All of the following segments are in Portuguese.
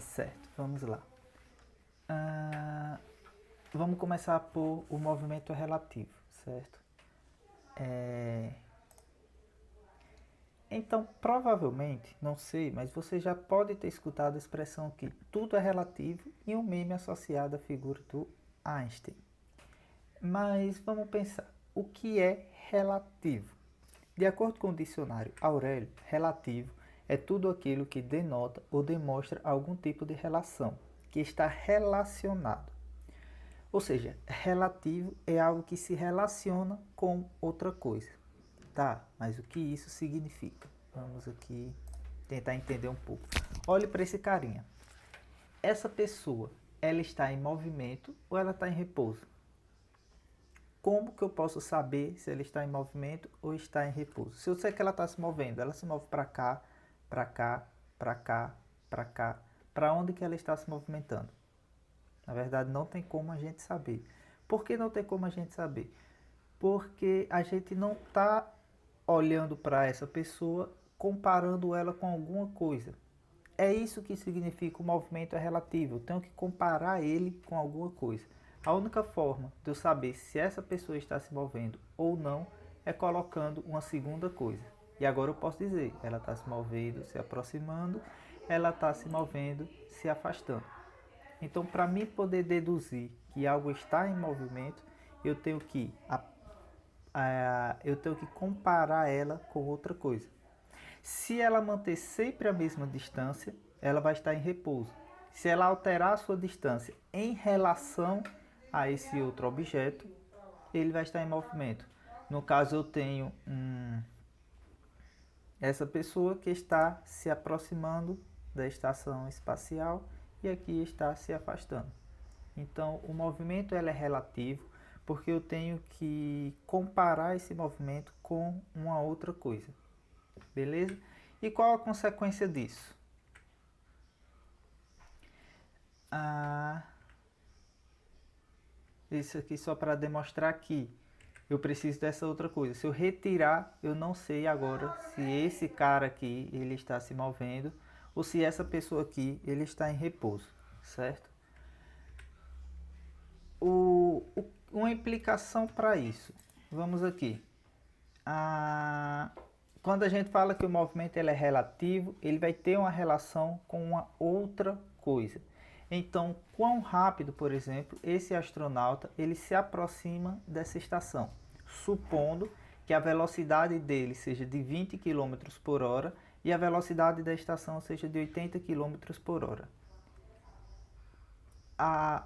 Certo, vamos lá. Vamos começar por o movimento relativo, certo? Então, provavelmente, não sei, mas você já pode ter escutado a expressão que tudo é relativo e um meme associado à figura do Einstein. Mas vamos pensar, o que é relativo? De acordo com o dicionário Aurélio, relativo é tudo aquilo que denota ou demonstra algum tipo de relação, que está relacionado. Ou seja, relativo é algo que se relaciona com outra coisa. Tá, mas o que isso significa? Vamos aqui tentar entender um pouco. Olhe para esse carinha. Essa pessoa, ela está em movimento ou ela está em repouso? Como que eu posso saber se ela está em movimento ou está em repouso? Se eu sei que ela está se movendo, ela se move para cá, para cá, para cá, para cá. Para onde que ela está se movimentando? Na verdade, não tem como a gente saber. Por que não tem como a gente saber? Porque a gente não está olhando para essa pessoa, comparando ela com alguma coisa. É isso que significa o movimento é relativo. Eu tenho que comparar ele com alguma coisa. A única forma de eu saber se essa pessoa está se movendo ou não é colocando uma segunda coisa. E agora eu posso dizer, ela está se movendo, se aproximando, ela está se movendo, se afastando. Então, para mim poder deduzir que algo está em movimento, eu tenho que comparar ela com outra coisa. Se ela manter sempre a mesma distância, ela vai estar em repouso. Se ela alterar a sua distância em relação a esse outro objeto, ele vai estar em movimento. No caso, eu tenho essa pessoa que está se aproximando da estação espacial e aqui está se afastando. Então, o movimento é relativo porque eu tenho que comparar esse movimento com uma outra coisa. Beleza? E qual a consequência disso? Isso aqui só para demonstrar que eu preciso dessa outra coisa. Se eu retirar, eu não sei agora se esse cara aqui ele está se movendo ou se essa pessoa aqui ele está em repouso, certo? Uma implicação para isso. Vamos aqui. Quando a gente fala que o movimento ele é relativo, ele vai ter uma relação com uma outra coisa. Então, quão rápido, por exemplo, esse astronauta ele se aproxima dessa estação, supondo que a velocidade dele seja de 20 km por hora e a velocidade da estação seja de 80 km por hora.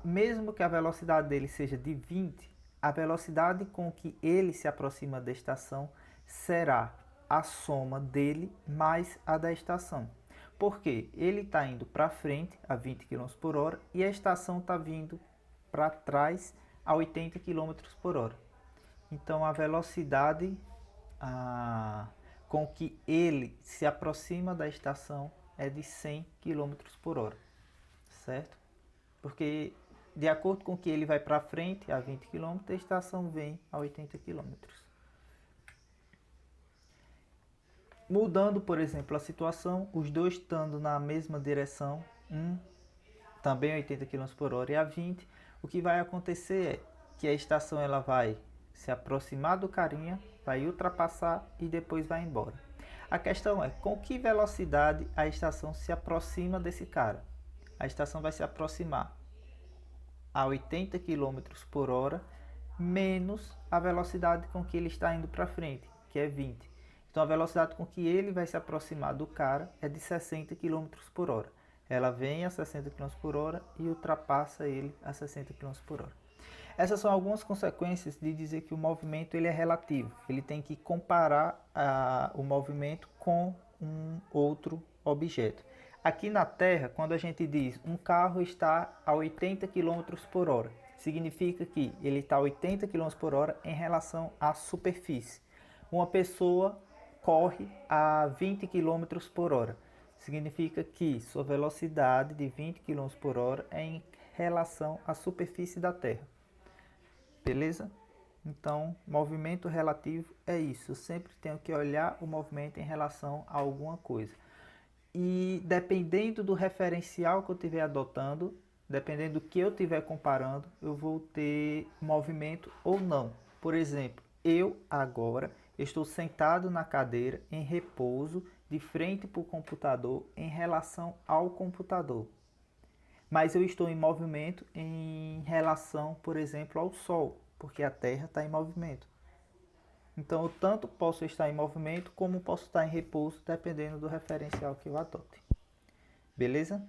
Mesmo que a velocidade dele seja de 20, a velocidade com que ele se aproxima da estação será a soma dele mais a da estação. Porque ele está indo para frente a 20 km por hora e a estação está vindo para trás a 80 km por hora. Então a velocidade com que ele se aproxima da estação é de 100 km por hora, certo? Porque de acordo com que ele vai para frente a 20 km, a estação vem a 80 km. Mudando, por exemplo, a situação, os dois estando na mesma direção, também a 80 km por hora e a 20, o que vai acontecer é que a estação ela vai se aproximar do carinha, vai ultrapassar e depois vai embora. A questão é com que velocidade a estação se aproxima desse cara. A estação vai se aproximar a 80 km por hora menos a velocidade com que ele está indo para frente, que é 20. Então a velocidade com que ele vai se aproximar do cara é de 60 km por hora. Ela vem a 60 km por hora e ultrapassa ele a 60 km por hora. Essas são algumas consequências de dizer que o movimento ele é relativo. Ele tem que comparar o movimento com um outro objeto. Aqui na Terra, quando a gente diz um carro está a 80 km por hora, significa que ele está a 80 km por hora em relação à superfície. Uma pessoa corre a 20 km por hora. Significa que sua velocidade de 20 km por hora é em relação à superfície da Terra. Beleza? Então, movimento relativo é isso. Eu sempre tenho que olhar o movimento em relação a alguma coisa. E dependendo do referencial que eu estiver adotando, dependendo do que eu estiver comparando, eu vou ter movimento ou não. Por exemplo, eu agora estou sentado na cadeira em repouso, de frente para o computador em relação ao computador. Mas eu estou em movimento em relação, por exemplo, ao Sol, porque a Terra está em movimento. Então, eu tanto posso estar em movimento como posso estar em repouso, dependendo do referencial que eu adote. Beleza?